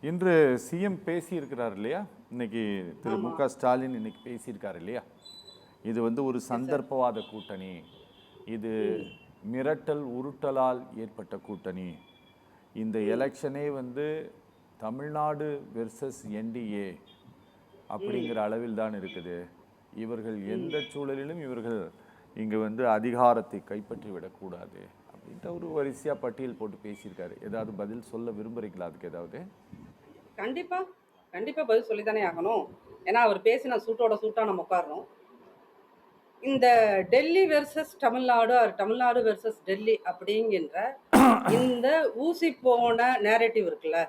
இன்று சிஎம் பேசியிருக்கிறார் இல்லையா? இன்னைக்கு திரு ஆமா. மு.க. ஸ்டாலின் இன்னைக்கு பேசியிருக்காரு இல்லையா? இது வந்து ஒரு எஸ் சார். சந்தர்ப்பவாத கூட்டணி, இது ம். மிரட்டல் உருட்டலால் ஏற்பட்ட கூட்டணி, இந்த ம். எலெக்ஷனே வந்து தமிழ்நாடு வெர்சஸ் என்டிஏ ம். அப்படிங்கிற அளவில் தான் இருக்குது. இவர்கள் ம். எந்த சூழலிலும் இவர்கள் இங்கே வந்து அதிகாரத்தை கைப்பற்றி விடக்கூடாது அப்படின்ட்டு ஒரு வரிசையாக பட்டியல் போட்டு பேசியிருக்காரு. ஏதாவது பதில் சொல்ல விரும்புறீங்களா அதுக்கு ஏதாவது? கண்டிப்பா கண்டிப்பா பதில் சொல்லித்தானே ஆகணும். ஏன்னா அவர் பேசின சூட்டோட சூட்டா நம்ம உட்கார்றோம். இந்த டெல்லி வெர்சஸ் தமிழ்நாடு தமிழ்நாடு வெர்சஸ் டெல்லி அப்படிங்கின்ற இந்த ஊசி போன நேரேட்டிவ் இருக்குல்ல,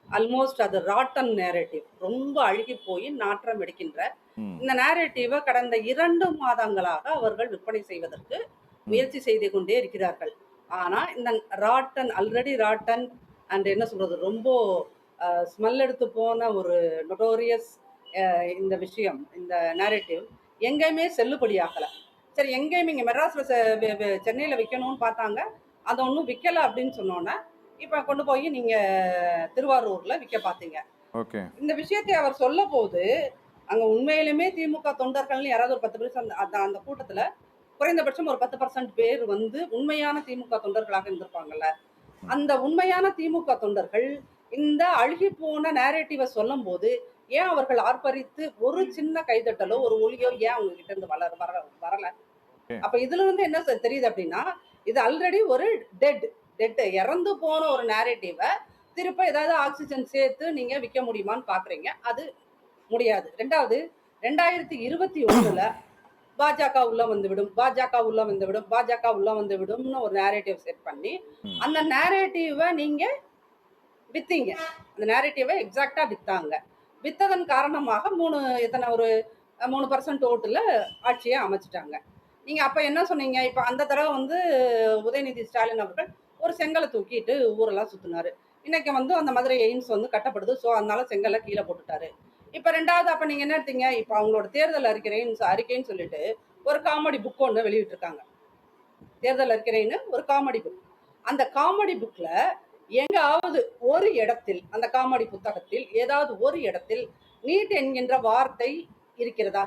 ஆல்மோஸ்ட் அது ராட்டன் நேரேட்டிவ், ரொம்ப அழுகி போய் நாற்றம் எடுக்கின்ற இந்த நேரேட்டிவை கடந்த 2 மாதங்களாக அவர்கள் விற்பனை செய்வதற்கு முயற்சி செய்து கொண்டே இருக்கிறார்கள். ஆனா இந்த ராட்டன் ஆல்ரெடி ராட்டன் அண்ட் என்ன சொல்றது, ரொம்ப ஸ்மெல் எடுத்து போன ஒரு நொட்டோரியஸ் இந்த விஷயம், இந்த நேரேட்டிவ் எங்கேயுமே செல்லுபடியாகலை. சரி, எங்கேயுமே இங்கே மெட்ராஸில் சென்னையில் விற்கணும்னு பார்த்தாங்க, அதை ஒன்றும் விற்கலை அப்படின்னு சொன்னோன்னே இப்போ கொண்டு போய் நீங்கள் திருவாரூரில் விற்க பார்த்தீங்க. ஓகே. இந்த விஷயத்தை அவர் சொல்ல போது அங்கே உண்மையிலுமே திமுக தொண்டர்கள்னு யாராவது ஒரு 10% அந்த அந்த கூட்டத்தில் குறைந்தபட்சம் ஒரு 10% பேர் வந்து உண்மையான திமுக தொண்டர்களாக இருந்திருப்பாங்கல்ல. அந்த உண்மையான திமுக தொண்டர்கள் இந்த அழுகி போன நேரேட்டிவை சொல்லும் போது ஏன் அவர்கள் ஆர்ப்பரித்து ஒரு சின்ன கைதட்டலோ ஒரு ஒலியோ ஏன் அவங்க கிட்ட இருந்து வரல? அப்ப இதுல வந்து என்ன தெரியுது அப்படின்னா, இது ஆல்ரெடி ஒரு டெட் டெட் இறந்து போன ஒரு நேரேட்டிவை திருப்ப ஏதாவது ஆக்சிஜன் சேர்த்து நீங்க விற்க முடியுமான்னு பாக்குறீங்க. அது முடியாது. ரெண்டாவது, 2021ல பாஜக உள்ள வந்துவிடும், பாஜக உள்ள வந்துவிடும், பாஜக உள்ள வந்துவிடும்னு ஒரு நேரேட்டிவ் செட் பண்ணி அந்த நேரேட்டிவை நீங்க வித்தீங்க. அந்த நேரேட்டிவை எக்ஸாக்டா வித்தாங்க. வித்ததன் காரணமாக ஒரு 3% ஓட்டுல ஆட்சியை அமைச்சிட்டாங்க. நீங்க அப்ப என்ன சொன்னீங்க? இப்ப அந்த தடவை வந்து உதயநிதி ஸ்டாலின் அவர்கள் ஒரு செங்கலை தூக்கிட்டு ஊரெல்லாம் சுத்தினாரு. இன்னைக்கு வந்து அந்த மதுரை எய்ம்ஸ் வந்து கட்டப்படுது, ஸோ அதனால செங்கலை கீழே போட்டுட்டாரு. இப்ப 2வது அப்ப நீங்க என்ன எடுத்தீங்க? இப்ப அவங்களோட தேர்தல் அறிக்கைன்னு சொல்லிட்டு ஒரு காமெடி புக் ஒன்று வெளியிட்டிருக்காங்க. தேர்தல் அறிக்கைன்னு ஒரு காமெடி புக். அந்த காமெடி புக்ல எங்காவது ஒரு இடத்தில், அந்த காமெடி புத்தகத்தில் ஏதாவது ஒரு இடத்தில் நீட் என்கின்ற வார்த்தை இருக்கிறதா?